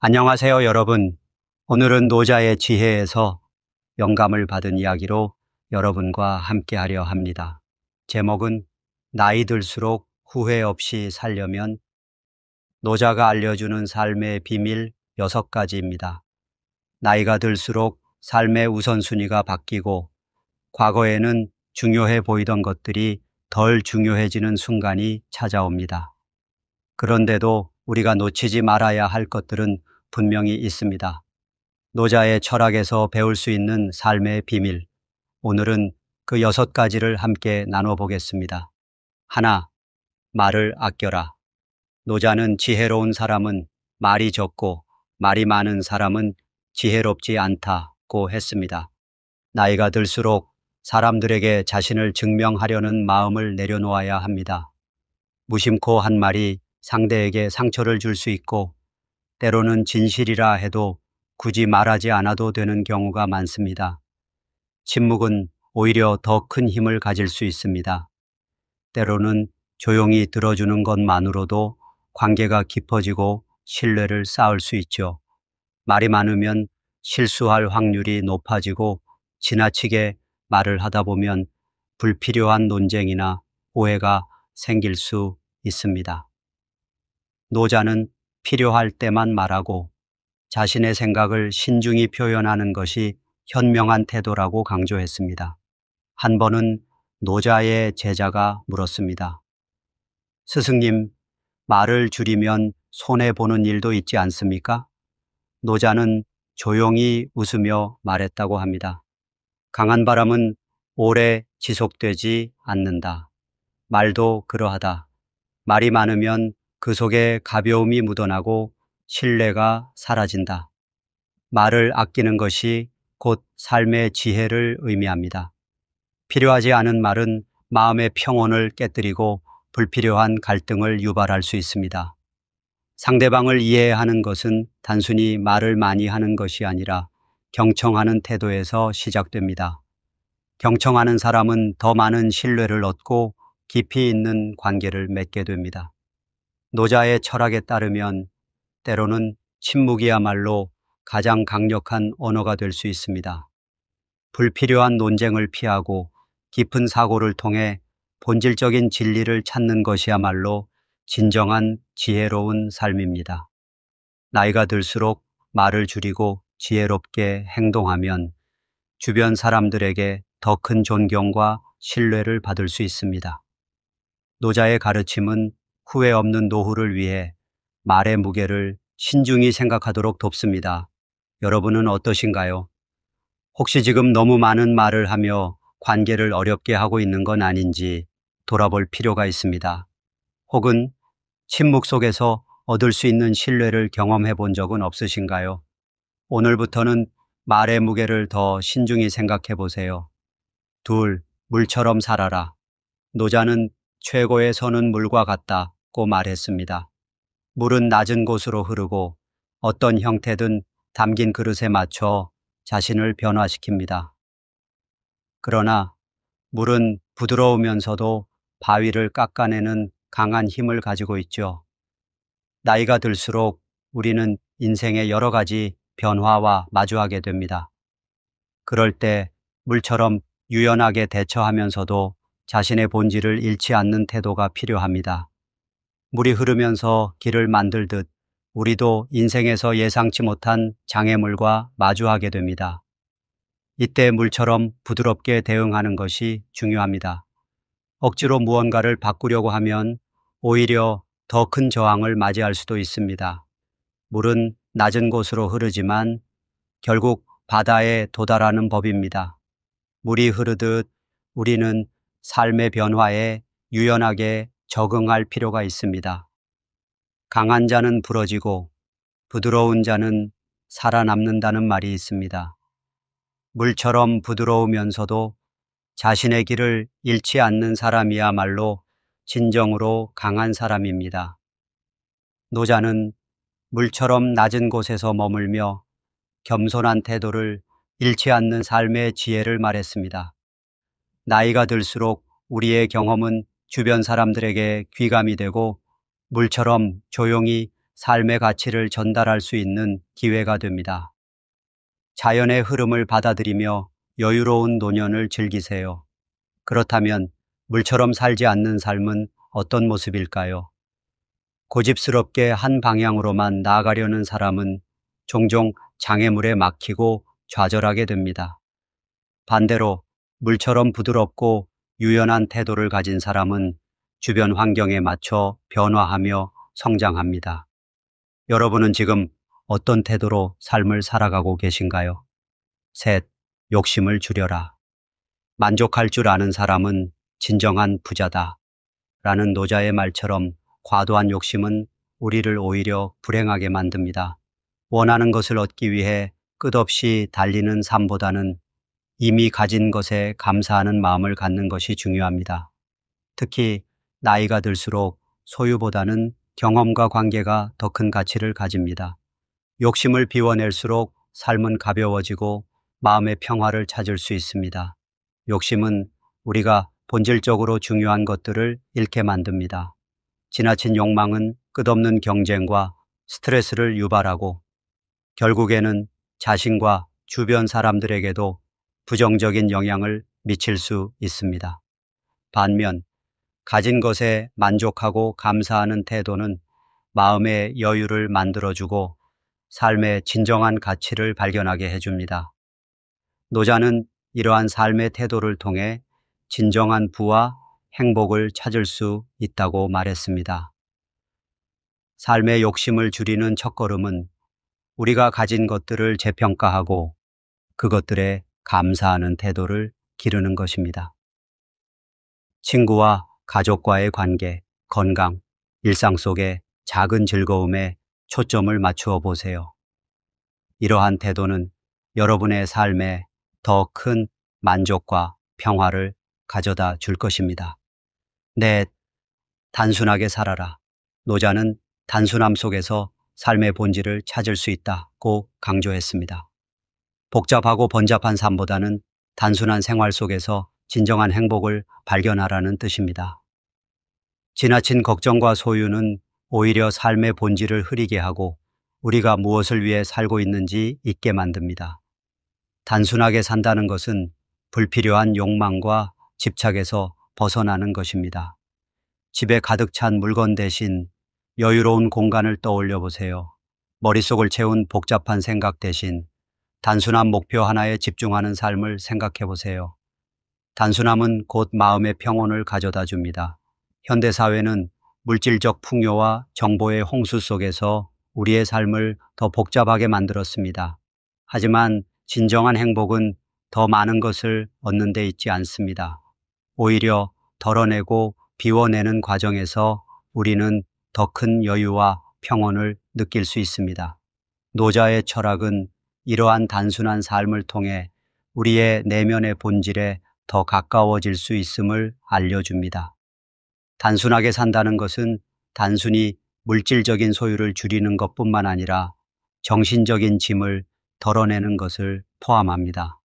안녕하세요, 여러분. 오늘은 노자의 지혜에서 영감을 받은 이야기로 여러분과 함께 하려 합니다. 제목은 나이 들수록 후회 없이 살려면 노자가 알려주는 삶의 비밀 6가지입니다. 나이가 들수록 삶의 우선순위가 바뀌고 과거에는 중요해 보이던 것들이 덜 중요해지는 순간이 찾아옵니다. 그런데도 우리가 놓치지 말아야 할 것들은 분명히 있습니다. 노자의 철학에서 배울 수 있는 삶의 비밀. 오늘은 그 6가지를 함께 나눠보겠습니다. 하나, 말을 아껴라. 노자는 지혜로운 사람은 말이 적고 말이 많은 사람은 지혜롭지 않다고 했습니다. 나이가 들수록 사람들에게 자신을 증명하려는 마음을 내려놓아야 합니다. 무심코 한 말이 상대에게 상처를 줄 수 있고 때로는 진실이라 해도 굳이 말하지 않아도 되는 경우가 많습니다. 침묵은 오히려 더 큰 힘을 가질 수 있습니다. 때로는 조용히 들어주는 것만으로도 관계가 깊어지고 신뢰를 쌓을 수 있죠. 말이 많으면 실수할 확률이 높아지고 지나치게 말을 하다 보면 불필요한 논쟁이나 오해가 생길 수 있습니다. 노자는 필요할 때만 말하고 자신의 생각을 신중히 표현하는 것이 현명한 태도라고 강조했습니다. 한 번은 노자의 제자가 물었습니다. 스승님, 말을 줄이면 손해보는 일도 있지 않습니까? 노자는 조용히 웃으며 말했다고 합니다. 강한 바람은 오래 지속되지 않는다. 말도 그러하다. 말이 많으면 그 속에 가벼움이 묻어나고 신뢰가 사라진다. 말을 아끼는 것이 곧 삶의 지혜를 의미합니다. 필요하지 않은 말은 마음의 평온을 깨뜨리고 불필요한 갈등을 유발할 수 있습니다. 상대방을 이해하는 것은 단순히 말을 많이 하는 것이 아니라 경청하는 태도에서 시작됩니다. 경청하는 사람은 더 많은 신뢰를 얻고 깊이 있는 관계를 맺게 됩니다. 노자의 철학에 따르면 때로는 침묵이야말로 가장 강력한 언어가 될 수 있습니다. 불필요한 논쟁을 피하고 깊은 사고를 통해 본질적인 진리를 찾는 것이야말로 진정한 지혜로운 삶입니다. 나이가 들수록 말을 줄이고 지혜롭게 행동하면 주변 사람들에게 더 큰 존경과 신뢰를 받을 수 있습니다. 노자의 가르침은 후회 없는 노후를 위해 말의 무게를 신중히 생각하도록 돕습니다. 여러분은 어떠신가요? 혹시 지금 너무 많은 말을 하며 관계를 어렵게 하고 있는 건 아닌지 돌아볼 필요가 있습니다. 혹은 침묵 속에서 얻을 수 있는 신뢰를 경험해 본 적은 없으신가요? 오늘부터는 말의 무게를 더 신중히 생각해 보세요. 둘, 물처럼 살아라. 노자는 최고의 선은 물과 같다고 말했습니다. 물은 낮은 곳으로 흐르고 어떤 형태든 담긴 그릇에 맞춰 자신을 변화시킵니다. 그러나 물은 부드러우면서도 바위를 깎아내는 강한 힘을 가지고 있죠. 나이가 들수록 우리는 인생의 여러 가지 변화와 마주하게 됩니다. 그럴 때 물처럼 유연하게 대처하면서도 자신의 본질을 잃지 않는 태도가 필요합니다. 물이 흐르면서 길을 만들듯 우리도 인생에서 예상치 못한 장애물과 마주하게 됩니다. 이때 물처럼 부드럽게 대응하는 것이 중요합니다. 억지로 무언가를 바꾸려고 하면 오히려 더 큰 저항을 맞이할 수도 있습니다. 물은 낮은 곳으로 흐르지만 결국 바다에 도달하는 법입니다. 물이 흐르듯 우리는 삶의 변화에 유연하게 적응할 필요가 있습니다. 강한 자는 부러지고 부드러운 자는 살아남는다는 말이 있습니다. 물처럼 부드러우면서도 자신의 길을 잃지 않는 사람이야말로 진정으로 강한 사람입니다. 노자는 물처럼 낮은 곳에서 머물며 겸손한 태도를 잃지 않는 삶의 지혜를 말했습니다. 나이가 들수록 우리의 경험은 주변 사람들에게 귀감이 되고 물처럼 조용히 삶의 가치를 전달할 수 있는 기회가 됩니다. 자연의 흐름을 받아들이며 여유로운 노년을 즐기세요. 그렇다면 물처럼 살지 않는 삶은 어떤 모습일까요? 고집스럽게 한 방향으로만 나아가려는 사람은 종종 장애물에 막히고 좌절하게 됩니다. 반대로 물처럼 부드럽고 유연한 태도를 가진 사람은 주변 환경에 맞춰 변화하며 성장합니다. 여러분은 지금 어떤 태도로 삶을 살아가고 계신가요? 셋, 욕심을 줄여라. 만족할 줄 아는 사람은 진정한 부자다. 라는 노자의 말처럼 과도한 욕심은 우리를 오히려 불행하게 만듭니다. 원하는 것을 얻기 위해 끝없이 달리는 삶보다는 이미 가진 것에 감사하는 마음을 갖는 것이 중요합니다. 특히 나이가 들수록 소유보다는 경험과 관계가 더 큰 가치를 가집니다. 욕심을 비워낼수록 삶은 가벼워지고 마음의 평화를 찾을 수 있습니다. 욕심은 우리가 본질적으로 중요한 것들을 잃게 만듭니다. 지나친 욕망은 끝없는 경쟁과 스트레스를 유발하고 결국에는 자신과 주변 사람들에게도 부정적인 영향을 미칠 수 있습니다. 반면 가진 것에 만족하고 감사하는 태도는 마음의 여유를 만들어주고 삶의 진정한 가치를 발견하게 해줍니다. 노자는 이러한 삶의 태도를 통해 진정한 부와 행복을 찾을 수 있다고 말했습니다. 삶의 욕심을 줄이는 첫걸음은 우리가 가진 것들을 재평가하고 그것들에 감사하는 태도를 기르는 것입니다. 친구와 가족과의 관계, 건강, 일상 속의 작은 즐거움에 초점을 맞추어 보세요. 이러한 태도는 여러분의 삶에 더 큰 만족과 평화를 가져다 줄 것입니다. 넷, 단순하게 살아라. 노자는 단순함 속에서 삶의 본질을 찾을 수 있다고 강조했습니다. 복잡하고 번잡한 삶보다는 단순한 생활 속에서 진정한 행복을 발견하라는 뜻입니다. 지나친 걱정과 소유는 오히려 삶의 본질을 흐리게 하고 우리가 무엇을 위해 살고 있는지 잊게 만듭니다. 단순하게 산다는 것은 불필요한 욕망과 집착에서 벗어나는 것입니다. 집에 가득 찬 물건 대신 여유로운 공간을 떠올려 보세요. 머릿속을 채운 복잡한 생각 대신 단순한 목표 하나에 집중하는 삶을 생각해 보세요. 단순함은 곧 마음의 평온을 가져다 줍니다. 현대사회는 물질적 풍요와 정보의 홍수 속에서 우리의 삶을 더 복잡하게 만들었습니다. 하지만 진정한 행복은 더 많은 것을 얻는 데 있지 않습니다. 오히려 덜어내고 비워내는 과정에서 우리는 더 큰 여유와 평온을 느낄 수 있습니다. 노자의 철학은 이러한 단순한 삶을 통해 우리의 내면의 본질에 더 가까워질 수 있음을 알려줍니다. 단순하게 산다는 것은 단순히 물질적인 소유를 줄이는 것뿐만 아니라 정신적인 짐을 덜어내는 것을 포함합니다.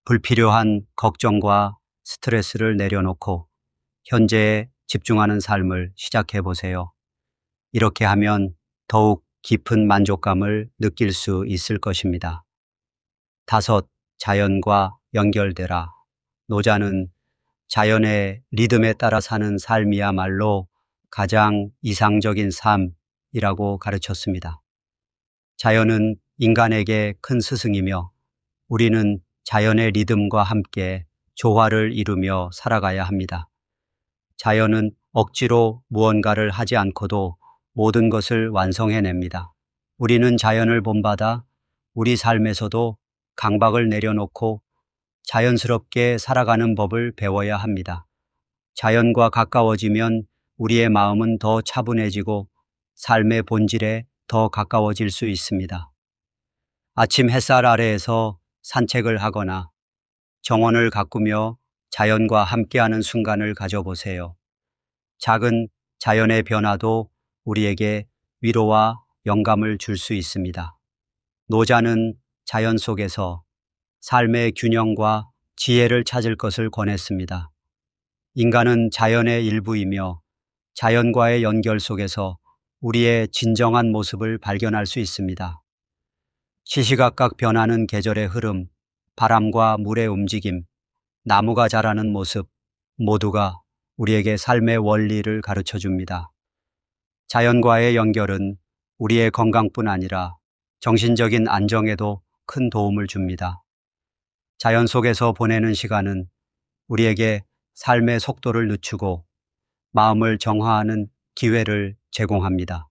불필요한 걱정과 스트레스를 내려놓고 현재에 집중하는 삶을 시작해 보세요. 이렇게 하면 더욱 깊은 만족감을 느낄 수 있을 것입니다. 다섯, 자연과 연결되라. 노자는 자연의 리듬에 따라 사는 삶이야말로 가장 이상적인 삶이라고 가르쳤습니다. 자연은 인간에게 큰 스승이며 우리는 자연의 리듬과 함께 조화를 이루며 살아가야 합니다. 자연은 억지로 무언가를 하지 않고도 모든 것을 완성해냅니다. 우리는 자연을 본받아 우리 삶에서도 강박을 내려놓고 자연스럽게 살아가는 법을 배워야 합니다. 자연과 가까워지면 우리의 마음은 더 차분해지고 삶의 본질에 더 가까워질 수 있습니다. 아침 햇살 아래에서 산책을 하거나 정원을 가꾸며 자연과 함께하는 순간을 가져보세요. 작은 자연의 변화도 우리에게 위로와 영감을 줄 수 있습니다. 노자는 자연 속에서 삶의 균형과 지혜를 찾을 것을 권했습니다. 인간은 자연의 일부이며 자연과의 연결 속에서 우리의 진정한 모습을 발견할 수 있습니다. 시시각각 변하는 계절의 흐름, 바람과 물의 움직임, 나무가 자라는 모습 모두가 우리에게 삶의 원리를 가르쳐 줍니다. 자연과의 연결은 우리의 건강뿐 아니라 정신적인 안정에도 큰 도움을 줍니다. 자연 속에서 보내는 시간은 우리에게 삶의 속도를 늦추고 마음을 정화하는 기회를 제공합니다.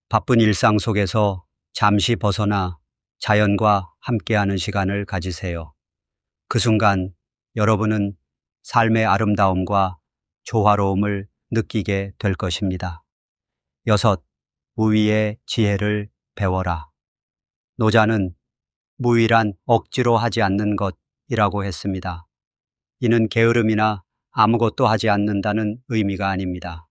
바쁜 일상 속에서 잠시 벗어나 자연과 함께하는 시간을 가지세요. 그 순간 여러분은 삶의 아름다움과 조화로움을 느끼게 될 것입니다. 6. 무위의 지혜를 배워라. 노자는 무위란 억지로 하지 않는 것이라고 했습니다. 이는 게으름이나 아무것도 하지 않는다는 의미가 아닙니다.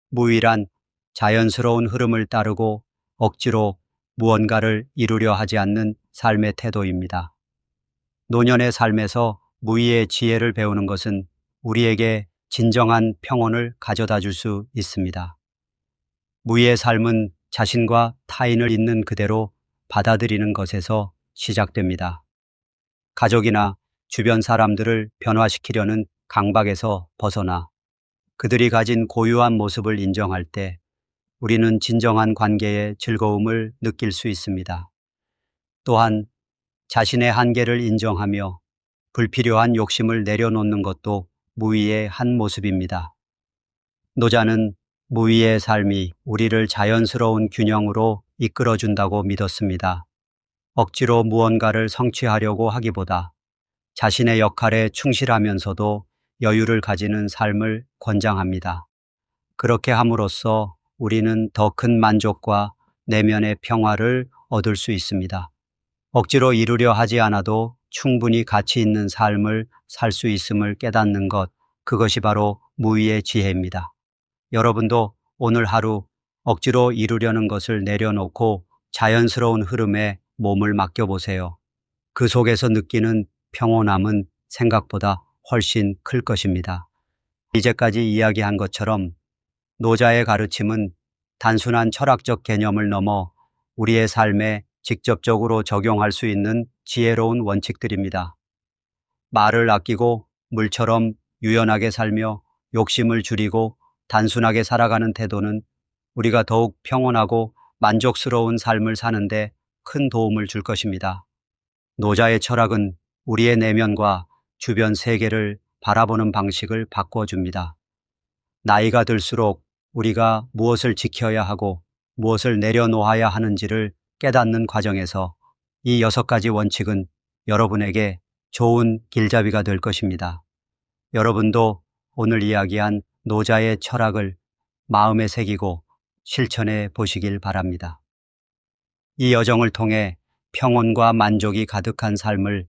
무위란 자연스러운 흐름을 따르고 억지로 무언가를 이루려 하지 않는 삶의 태도입니다. 노년의 삶에서 무위의 지혜를 배우는 것은 우리에게 진정한 평온을 가져다 줄 수 있습니다. 무위의 삶은 자신과 타인을 있는 그대로 받아들이는 것에서 시작됩니다. 가족이나 주변 사람들을 변화시키려는 강박에서 벗어나 그들이 가진 고유한 모습을 인정할 때 우리는 진정한 관계의 즐거움을 느낄 수 있습니다. 또한 자신의 한계를 인정하며 불필요한 욕심을 내려놓는 것도 무위의 한 모습입니다. 노자는 무위의 삶이 우리를 자연스러운 균형으로 이끌어준다고 믿었습니다. 억지로 무언가를 성취하려고 하기보다 자신의 역할에 충실하면서도 여유를 가지는 삶을 권장합니다. 그렇게 함으로써 우리는 더 큰 만족과 내면의 평화를 얻을 수 있습니다. 억지로 이루려 하지 않아도 충분히 가치 있는 삶을 살 수 있음을 깨닫는 것, 그것이 바로 무위의 지혜입니다. 여러분도 오늘 하루 억지로 이루려는 것을 내려놓고 자연스러운 흐름에 몸을 맡겨보세요. 그 속에서 느끼는 평온함은 생각보다 훨씬 클 것입니다. 이제까지 이야기한 것처럼 노자의 가르침은 단순한 철학적 개념을 넘어 우리의 삶에 직접적으로 적용할 수 있는 지혜로운 원칙들입니다. 말을 아끼고 물처럼 유연하게 살며 욕심을 줄이고 단순하게 살아가는 태도는 우리가 더욱 평온하고 만족스러운 삶을 사는데 큰 도움을 줄 것입니다. 노자의 철학은 우리의 내면과 주변 세계를 바라보는 방식을 바꿔줍니다. 나이가 들수록 우리가 무엇을 지켜야 하고 무엇을 내려놓아야 하는지를 깨닫는 과정에서 이 6가지 원칙은 여러분에게 좋은 길잡이가 될 것입니다. 여러분도 오늘 이야기한 노자의 철학을 마음에 새기고 실천해 보시길 바랍니다. 이 여정을 통해 평온과 만족이 가득한 삶을